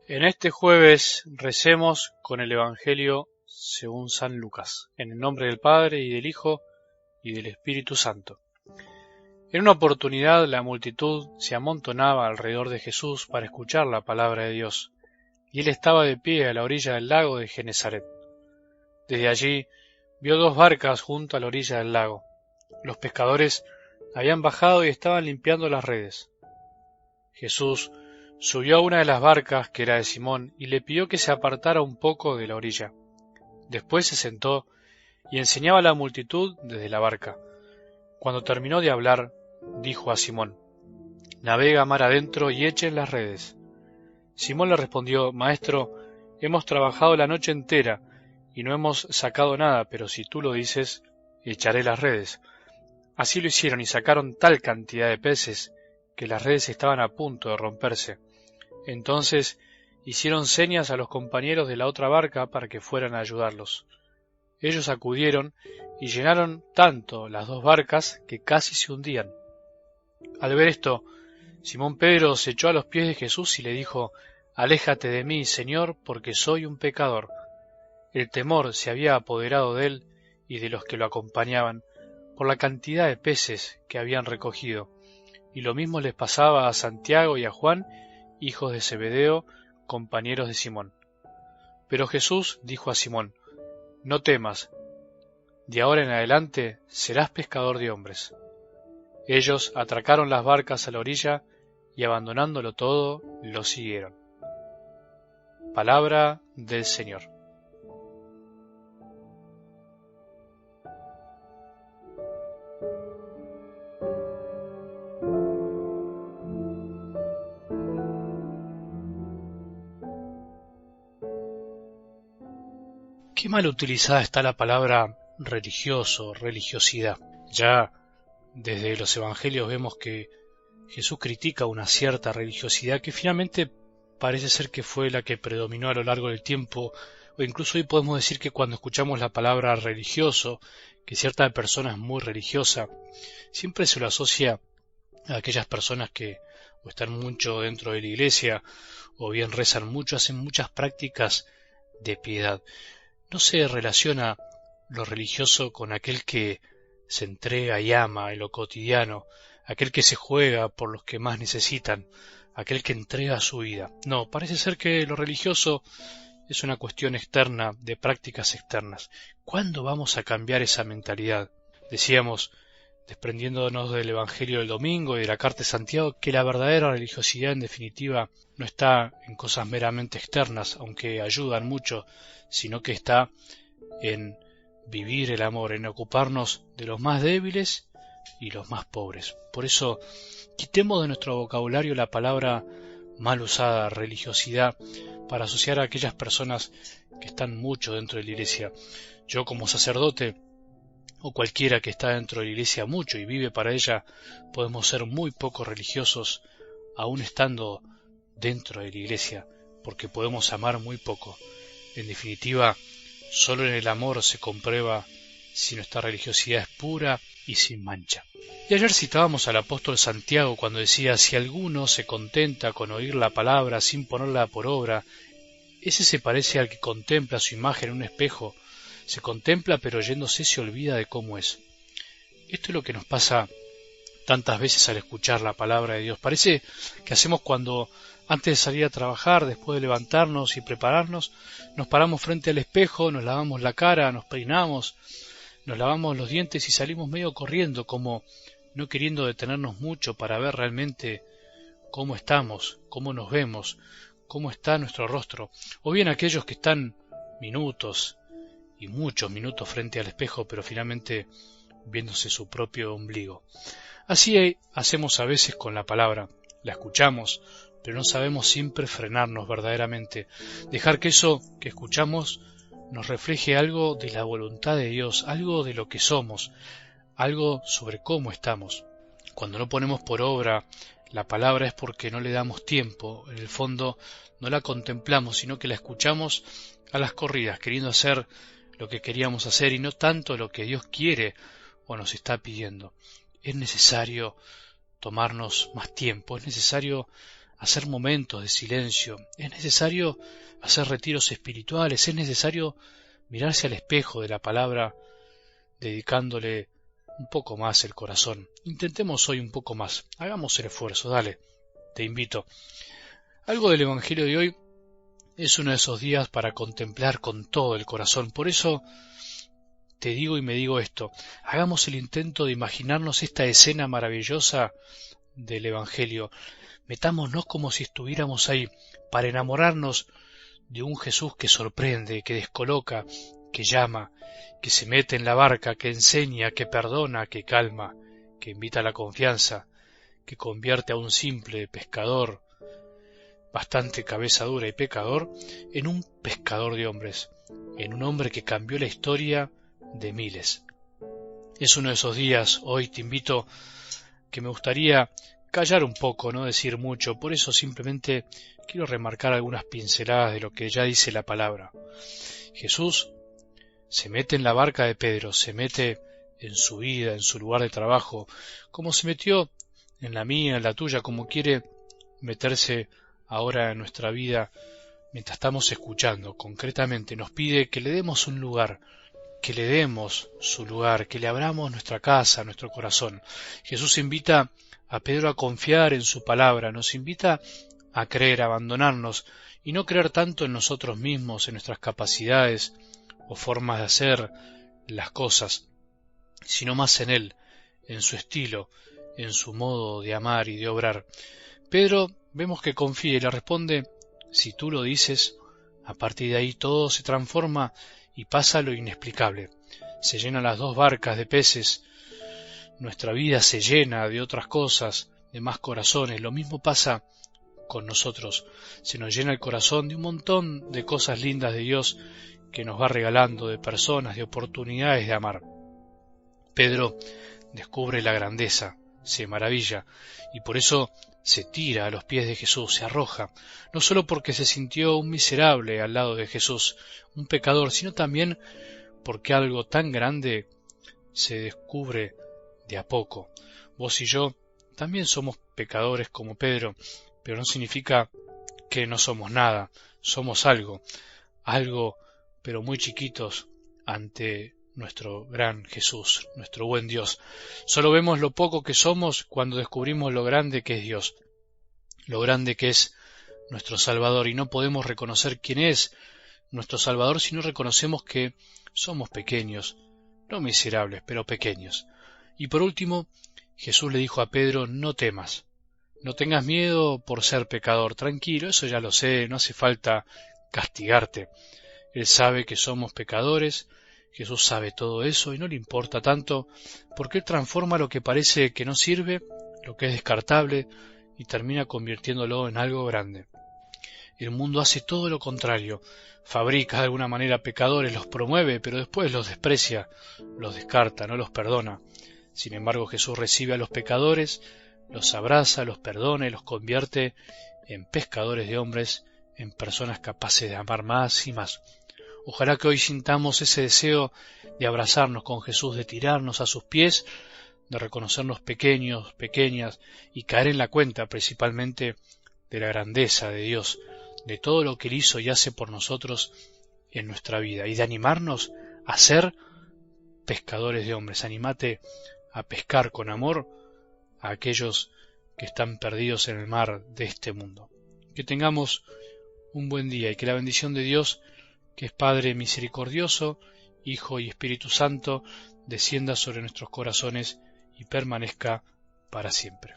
En este jueves recemos con el Evangelio según San Lucas, en el nombre del Padre y del Hijo y del Espíritu Santo. En una oportunidad la multitud se amontonaba alrededor de Jesús para escuchar la palabra de Dios, y él estaba de pie a la orilla del lago de Genesaret. Desde allí vio dos barcas junto a la orilla del lago. Los pescadores habían bajado y estaban limpiando las redes. Jesús subió a una de las barcas, que era de Simón, y le pidió que se apartara un poco de la orilla. Después se sentó y enseñaba a la multitud desde la barca. Cuando terminó de hablar, dijo a Simón: «Navega mar adentro y echen las redes». Simón le respondió: «Maestro, hemos trabajado la noche entera y no hemos sacado nada, pero si tú lo dices, echaré las redes». Así lo hicieron y sacaron tal cantidad de peces que las redes estaban a punto de romperse. Entonces hicieron señas a los compañeros de la otra barca para que fueran a ayudarlos. Ellos acudieron y llenaron tanto las dos barcas que casi se hundían. Al ver esto, Simón Pedro se echó a los pies de Jesús y le dijo: «Aléjate de mí, Señor, porque soy un pecador». El temor se había apoderado de él y de los que lo acompañaban por la cantidad de peces que habían recogido, y lo mismo les pasaba a Santiago y a Juan, hijos de Zebedeo, compañeros de Simón. Pero Jesús dijo a Simón: «No temas, de ahora en adelante serás pescador de hombres». Ellos atracaron las barcas a la orilla y, abandonándolo todo, lo siguieron. Palabra del Señor. Qué mal utilizada está la palabra religioso, religiosidad. Ya desde los evangelios vemos que Jesús critica una cierta religiosidad que finalmente parece ser que fue la que predominó a lo largo del tiempo, o incluso hoy podemos decir que cuando escuchamos la palabra religioso, que cierta persona es muy religiosa, siempre se lo asocia a aquellas personas que o están mucho dentro de la iglesia, o bien rezan mucho, hacen muchas prácticas de piedad. No se relaciona lo religioso con aquel que se entrega y ama en lo cotidiano, aquel que se juega por los que más necesitan, aquel que entrega su vida. No, parece ser que lo religioso es una cuestión externa, de prácticas externas. ¿Cuándo vamos a cambiar esa mentalidad? Decíamos, desprendiéndonos del Evangelio del domingo y de la Carta de Santiago, que la verdadera religiosidad en definitiva no está en cosas meramente externas, aunque ayudan mucho, sino que está en vivir el amor, en ocuparnos de los más débiles y los más pobres. Por eso, quitemos de nuestro vocabulario la palabra mal usada, religiosidad, para asociar a aquellas personas que están mucho dentro de la iglesia. Yo, como sacerdote, o cualquiera que está dentro de la iglesia mucho y vive para ella, podemos ser muy poco religiosos aún estando dentro de la iglesia, porque podemos amar muy poco. En definitiva, solo en el amor se comprueba si nuestra religiosidad es pura y sin mancha. Y ayer citábamos al apóstol Santiago cuando decía: «Si alguno se contenta con oír la palabra sin ponerla por obra, ese se parece al que contempla su imagen en un espejo. Se contempla, pero yéndose se olvida de cómo es». Esto es lo que nos pasa tantas veces al escuchar la palabra de Dios. Parece que hacemos cuando, antes de salir a trabajar, después de levantarnos y prepararnos, nos paramos frente al espejo, nos lavamos la cara, nos peinamos, nos lavamos los dientes y salimos medio corriendo, como no queriendo detenernos mucho para ver realmente cómo estamos, cómo nos vemos, cómo está nuestro rostro. O bien aquellos que están minutos y muchos minutos frente al espejo, pero finalmente viéndose su propio ombligo. Así hacemos a veces con la palabra, la escuchamos, pero no sabemos siempre frenarnos verdaderamente, dejar que eso que escuchamos nos refleje algo de la voluntad de Dios, algo de lo que somos, algo sobre cómo estamos. Cuando no ponemos por obra la palabra es porque no le damos tiempo, en el fondo no la contemplamos, sino que la escuchamos a las corridas, queriendo hacer lo que queríamos hacer y no tanto lo que Dios quiere o nos está pidiendo. Es necesario tomarnos más tiempo, es necesario hacer momentos de silencio, es necesario hacer retiros espirituales, es necesario mirarse al espejo de la palabra, dedicándole un poco más el corazón. Intentemos hoy un poco más, hagamos el esfuerzo, dale, te invito. Algo del Evangelio de hoy es uno de esos días para contemplar con todo el corazón. Por eso te digo y me digo esto, hagamos el intento de imaginarnos esta escena maravillosa del Evangelio. Metámonos como si estuviéramos ahí, para enamorarnos de un Jesús que sorprende, que descoloca, que llama, que se mete en la barca, que enseña, que perdona, que calma, que invita a la confianza, que convierte a un simple pescador, bastante cabeza dura y pecador, en un pescador de hombres, en un hombre que cambió la historia de miles. Es uno de esos días, hoy te invito, que me gustaría callar un poco, no decir mucho, por eso simplemente quiero remarcar algunas pinceladas de lo que ya dice la palabra. Jesús se mete en la barca de Pedro, se mete en su vida, en su lugar de trabajo, como se metió en la mía, en la tuya, como quiere meterse ahora en nuestra vida mientras estamos escuchando. Concretamente nos pide que le demos un lugar, que le demos su lugar, que le abramos nuestra casa, nuestro corazón. Jesús invita a Pedro a confiar en su palabra, nos invita a creer, a abandonarnos y no creer tanto en nosotros mismos, en nuestras capacidades o formas de hacer las cosas, sino más en Él, en su estilo, en su modo de amar y de obrar. Pedro vemos que confía y le responde, si tú lo dices. A partir de ahí todo se transforma y pasa lo inexplicable. Se llenan las dos barcas de peces, nuestra vida se llena de otras cosas, de más corazones. Lo mismo pasa con nosotros. Se nos llena el corazón de un montón de cosas lindas de Dios que nos va regalando, de personas, de oportunidades de amar. Pedro descubre la grandeza, se maravilla, y por eso se tira a los pies de Jesús, se arroja, no solo porque se sintió un miserable al lado de Jesús, un pecador, sino también porque algo tan grande se descubre de a poco. Vos y yo también somos pecadores como Pedro, pero no significa que no somos nada, somos algo pero muy chiquitos ante nuestro gran Jesús, nuestro buen Dios. Solo vemos lo poco que somos cuando descubrimos lo grande que es Dios, lo grande que es nuestro Salvador, y no podemos reconocer quién es nuestro Salvador si no reconocemos que somos pequeños, no miserables, pero pequeños. Y por último, Jesús le dijo a Pedro, no temas, no tengas miedo por ser pecador, tranquilo, eso ya lo sé, no hace falta castigarte. Él sabe que somos pecadores, Jesús sabe todo eso y no le importa tanto porque Él transforma lo que parece que no sirve, lo que es descartable, y termina convirtiéndolo en algo grande. El mundo hace todo lo contrario, fabrica de alguna manera pecadores, los promueve, pero después los desprecia, los descarta, no los perdona. Sin embargo, Jesús recibe a los pecadores, los abraza, los perdona y los convierte en pescadores de hombres, en personas capaces de amar más y más. Ojalá que hoy sintamos ese deseo de abrazarnos con Jesús, de tirarnos a sus pies, de reconocernos pequeños, pequeñas y caer en la cuenta principalmente de la grandeza de Dios, de todo lo que Él hizo y hace por nosotros en nuestra vida y de animarnos a ser pescadores de hombres. Anímate a pescar con amor a aquellos que están perdidos en el mar de este mundo. Que tengamos un buen día y que la bendición de Dios, que es Padre misericordioso, Hijo y Espíritu Santo, descienda sobre nuestros corazones y permanezca para siempre.